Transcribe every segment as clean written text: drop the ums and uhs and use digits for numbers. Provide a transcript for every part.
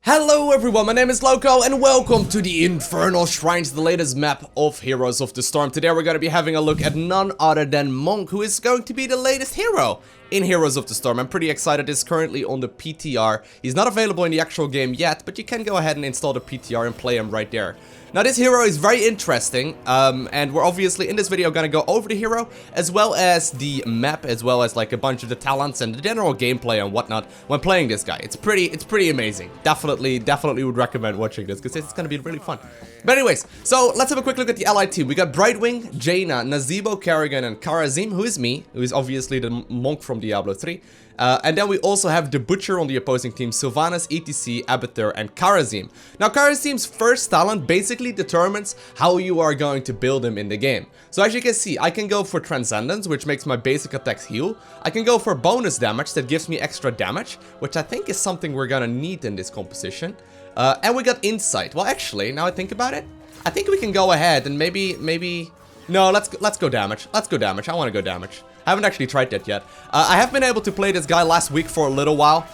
Hello everyone, my name is Lowko and welcome to the Infernal Shrines, the latest map of Heroes of the Storm. Today we're going to be having a look at none other than Monk, who is going to be the latest hero in Heroes of the Storm. I'm pretty excited. It's currently on the PTR. He's not available in the actual game yet, but you can go ahead and install the PTR and play him right there. Now this hero is very interesting, and we're obviously in this video going to go over the hero, as well as the map, as well as like a bunch of the talents and the general gameplay and whatnot when playing this guy. It's pretty amazing. Definitely would recommend watching this, because it's going to be really fun. But anyways, so let's have a quick look at the allied team. We got Brightwing, Jaina, Nazeebo, Kerrigan, and Kharazim, who is me, who is obviously the monk from Diablo 3. And then we also have the Butcher on the opposing team, Sylvanas, ETC, Abathur, and Kharazim. Now Kharazim's first talent basically determines how you are going to build him in the game. So as you can see, I can go for Transcendence, which makes my basic attacks heal. I can go for bonus damage that gives me extra damage, which I think is something we're gonna need in this composition. And we got Insight. Well, actually, now I think about it, I think we can go ahead and maybe... No, let's go damage. Let's go damage. I want to go damage. I haven't actually tried that yet. I have been able to play this guy last week for a little while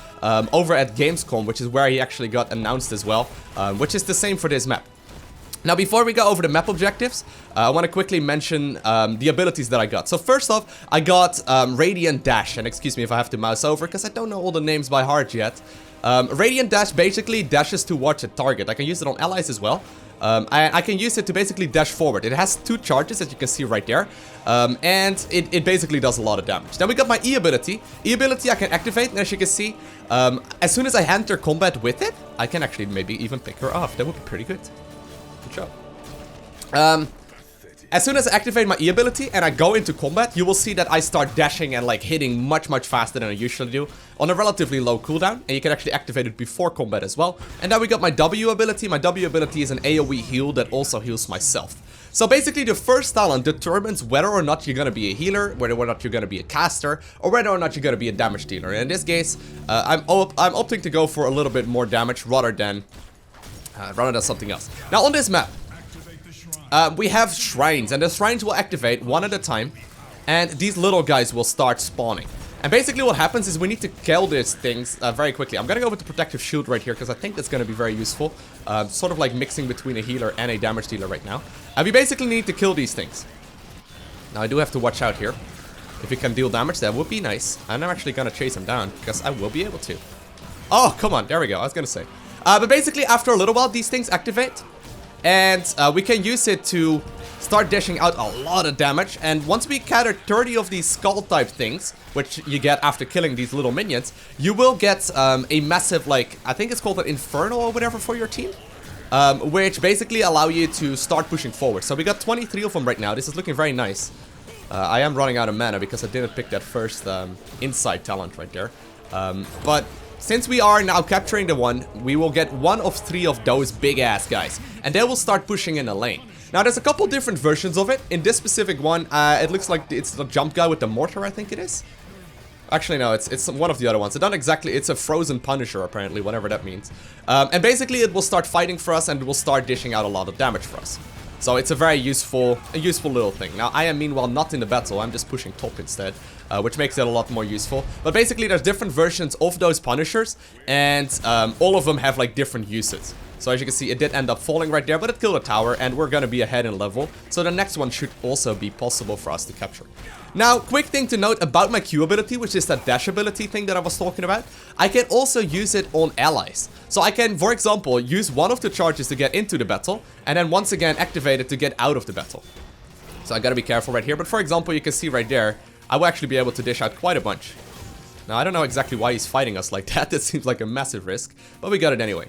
over at Gamescom, which is where he actually got announced as well, which is the same for this map. Now, before we go over the map objectives, I want to quickly mention the abilities that I got. So first off, I got Radiant Dash, and excuse me if I have to mouse over, because I don't know all the names by heart yet. Radiant Dash basically dashes towards a target. I can use it on allies as well. I can use it to basically dash forward. It has 2 charges, as you can see right there. And it basically does a lot of damage. Then we got my E ability. E ability I can activate, and as you can see, as soon as I enter combat with it, I can actually maybe even pick her off. That would be pretty good. Good job. As soon as I activate my E ability and I go into combat, you will see that I start dashing and like hitting much faster than I usually do on a relatively low cooldown, and you can actually activate it before combat as well. And then we got my W ability. My W ability is an AoE heal that also heals myself. So basically the first talent determines whether or not you're gonna be a healer, whether or not you're gonna be a caster, or whether or not you're gonna be a damage dealer. And in this case, I'm opting to go for a little bit more damage rather than something else. Now on this map, we have shrines, and the shrines will activate one at a time, and these little guys will start spawning. And basically what happens is we need to kill these things very quickly. I'm gonna go with the protective shield right here, because I think that's gonna be very useful. Sort of like mixing between a healer and a damage dealer right now. We basically need to kill these things. Now I do have to watch out here. If we can deal damage, that would be nice. And I'm actually gonna chase him down, because I will be able to. Oh, come on, there we go, I was gonna say. But basically after a little while, these things activate. And we can use it to start dishing out a lot of damage. And once we gather 30 of these skull type things, which you get after killing these little minions, you will get a massive, like, I think it's called an Infernal or whatever for your team. Which basically allow you to start pushing forward. So we got 23 of them right now. This is looking very nice. I am running out of mana because I didn't pick that first Insight talent right there. But since we are now capturing the one, we will get 1 of 3 of those big ass guys, and they will start pushing in a lane. Now there's a couple different versions of it. In this specific one, it looks like it's the jump guy with the mortar, I think it is. Actually no, it's one of the other ones. It's a frozen Punisher apparently, whatever that means. And basically it will start fighting for us, and it will start dishing out a lot of damage for us. So it's a very useful little thing. Now I am meanwhile not in the battle, I'm just pushing top instead, which makes it a lot more useful. But basically there's different versions of those Punishers, and all of them have like different uses. So as you can see, it did end up falling right there, but it killed a tower, and we're gonna be ahead in level. So the next one should also be possible for us to capture. Now, quick thing to note about my Q ability, which is that dash ability thing that I was talking about. I can also use it on allies. So I can, for example, use one of the charges to get into the battle, and then once again activate it to get out of the battle. So I gotta be careful right here, but for example, you can see right there, I will actually be able to dish out quite a bunch. Now, I don't know exactly why he's fighting us like that. That seems like a massive risk, but we got it anyway.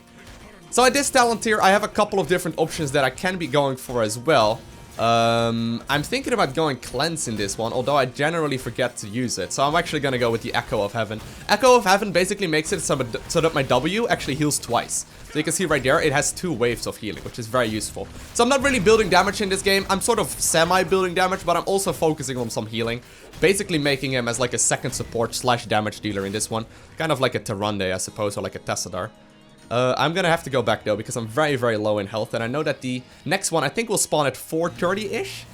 So at this talent here, I have a couple of different options that I can be going for as well. I'm thinking about going Cleanse in this one, although I generally forget to use it. So I'm actually gonna go with the Echo of Heaven. Echo of Heaven basically makes it so that my W actually heals twice. So you can see right there, it has 2 waves of healing, which is very useful. So I'm not really building damage in this game. I'm sort of semi-building damage, but I'm also focusing on some healing. Basically making him as like a second support / damage dealer in this one. Kind of like a Tyrande, I suppose, or like a Tessadar. I'm gonna have to go back though, because I'm very low in health, and I know that the next one I think will spawn at 4:30-ish.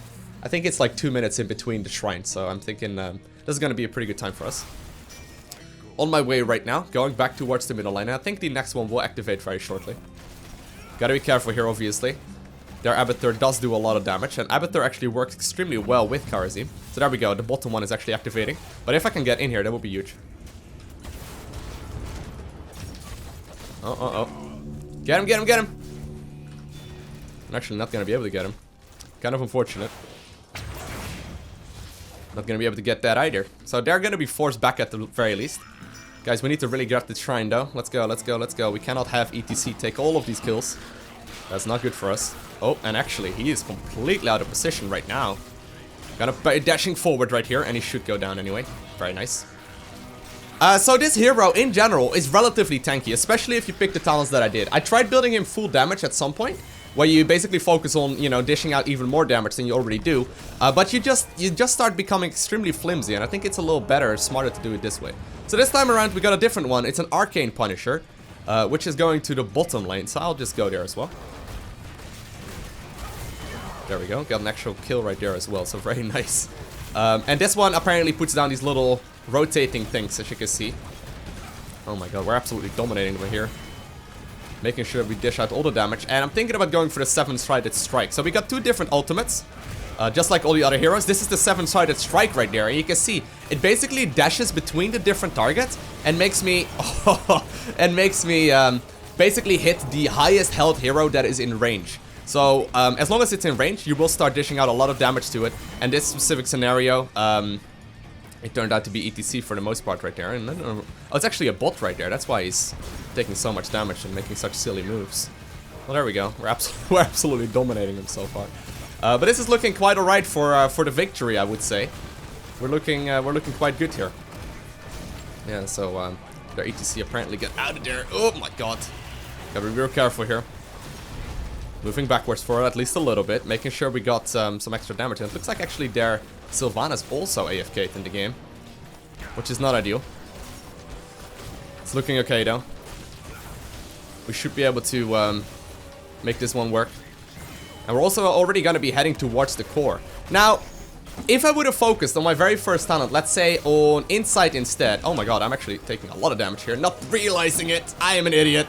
I think it's like 2 minutes in between the shrines, so I'm thinking this is gonna be a pretty good time for us. on my way right now, going back towards the middle lane. I think the next one will activate very shortly. Gotta be careful here, obviously. Their Abathur does do a lot of damage, and Abathur actually works extremely well with Kharazim. So there we go, the bottom one is actually activating. But if I can get in here, that would be huge. Oh. Get him, get him, get him! I'm actually not gonna be able to get him. Kind of unfortunate. Not gonna be able to get that either. So they're gonna be forced back at the very least. Guys, we need to really grab the shrine though. Let's go, let's go, let's go. We cannot have ETC take all of these kills. That's not good for us. Oh, and actually, he is completely out of position right now. Gonna be dashing forward right here, and he should go down anyway. Very nice. So this hero, in general, is relatively tanky, especially if you pick the talents that I did. I tried building him full damage at some point, where you basically focus on, you know, dishing out even more damage than you already do. But you just start becoming extremely flimsy, and I think it's a little better, smarter to do it this way. So this time around, we got a different one. It's an Arcane Punisher, which is going to the bottom lane, so I'll just go there as well. There we go, got an actual kill right there as well, so very nice. And this one apparently puts down these little rotating things, as you can see. Oh my god, we're absolutely dominating over here. Making sure we dish out all the damage. And I'm thinking about going for the 7-sided strike. So we got 2 different ultimates, just like all the other heroes. This is the 7-sided strike right there, and you can see it basically dashes between the different targets and makes me basically hit the highest health hero that is in range. So, as long as it's in range, you will start dishing out a lot of damage to it. And this specific scenario, it turned out to be ETC for the most part right there. And oh, it's actually a bot right there. That's why he's taking so much damage and making such silly moves. Well, there we go. We're absolutely dominating him so far. But this is looking quite alright for the victory, I would say. We're looking quite good here. Yeah. So their ETC apparently got out of there. Oh my god. Gotta be real careful here. Moving backwards for at least a little bit, making sure we got some extra damage. And it looks like actually their Sylvana's also AFK'd in the game, which is not ideal. It's looking okay though. We should be able to make this one work. And we're also already going to be heading towards the core. Now, if I would have focused on my very first talent, let's say on Insight instead. Oh my god, I'm actually taking a lot of damage here, not realizing it. I am an idiot.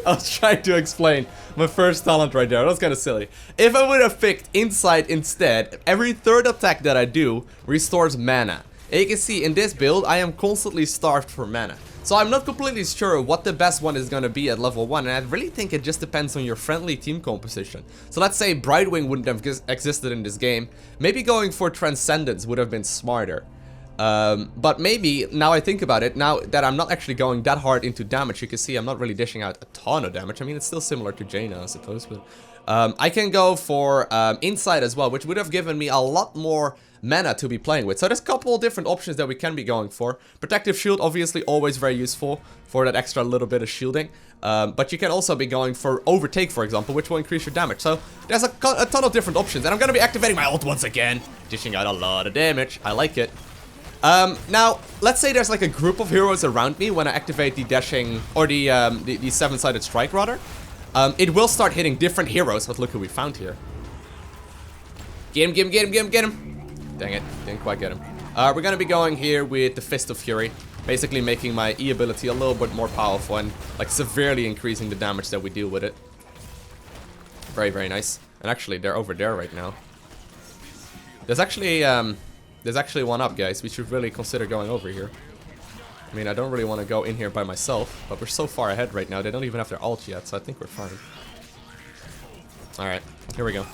I was trying to explain my first talent right there. That was kind of silly. If I would have picked Insight instead, every third attack that I do restores mana. And you can see in this build, I am constantly starved for mana. So I'm not completely sure what the best one is going to be at level 1, and I really think it just depends on your friendly team composition. So let's say Brightwing wouldn't have existed in this game. Maybe going for Transcendence would have been smarter. But maybe, now I think about it, now that I'm not actually going that hard into damage, you can see I'm not really dishing out a ton of damage. I mean, it's still similar to Jaina, I suppose, but I can go for Insight as well, which would have given me a lot more mana to be playing with. So there's a couple of different options that we can be going for. Protective Shield, obviously, always very useful for that extra little bit of shielding. But you can also be going for Overtake, for example, which will increase your damage. So there's a ton of different options, and I'm going to be activating my ult once again, dishing out a lot of damage. I like it. Now, let's say there's like a group of heroes around me when I activate the dashing, or the 7-sided strike rather. It will start hitting different heroes, but look who we found here. Get him, get him, get him, get him, get him. Dang it, didn't quite get him. We're gonna be going here with the Fist of Fury, basically making my E ability a little bit more powerful and like severely increasing the damage that we deal with it. Very, very nice. And actually, they're over there right now. There's actually one up, guys. We should really consider going over here. I mean, I don't really want to go in here by myself, but we're so far ahead right now. They don't even have their ult yet, so I think we're fine. Alright, here we go.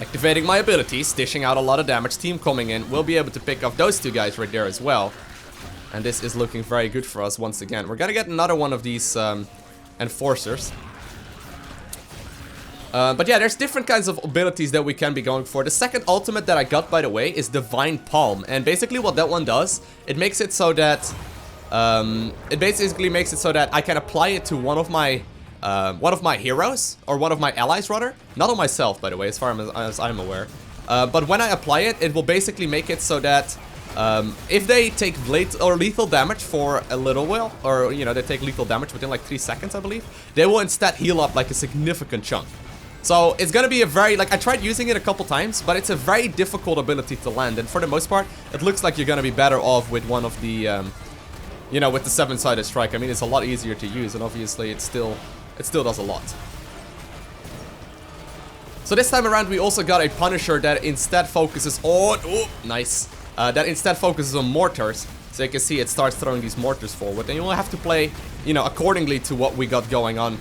Activating my abilities, dishing out a lot of damage. Team coming in. We'll be able to pick off those two guys right there as well. And this is looking very good for us once again. We're gonna get another one of these enforcers. But yeah, there's different kinds of abilities that we can be going for. The second ultimate that I got, by the way, is Divine Palm. And basically what that one does, it makes it so that I can apply it to one of my heroes, or one of my allies rather. Not on myself, by the way, as far as I'm aware. But when I apply it, it will basically make it so that if they take lethal damage for a little while, or you know, they take lethal damage within like 3 seconds, I believe, they will instead heal up like a significant chunk. So it's gonna be a very, like, I tried using it a couple times, but it's a very difficult ability to land. And for the most part, it looks like you're gonna be better off with one of the, you know, with the 7-sided strike. I mean, it's a lot easier to use, and obviously it still does a lot. So this time around, we also got a Punisher that instead focuses on, oh, nice, that instead focuses on mortars. So you can see it starts throwing these mortars forward, and you will have to play, you know, accordingly to what we got going on.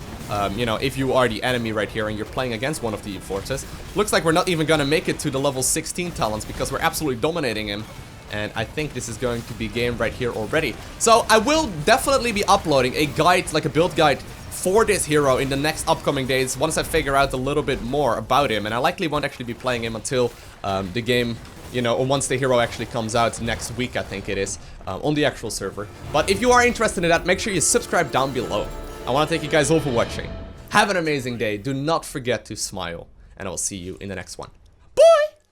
You know, if you are the enemy right here and you're playing against one of the forces. Looks like we're not even gonna make it to the level 16 talents because we're absolutely dominating him. And I think this is going to be game right here already. So I will definitely be uploading a guide, like a build guide for this hero in the next upcoming days once I figure out a little bit more about him. And I likely won't actually be playing him until the game, you know, or once the hero actually comes out next week, I think it is, on the actual server. But if you are interested in that, make sure you subscribe down below. I want to thank you guys all for watching. Have an amazing day. Do not forget to smile, and I will see you in the next one.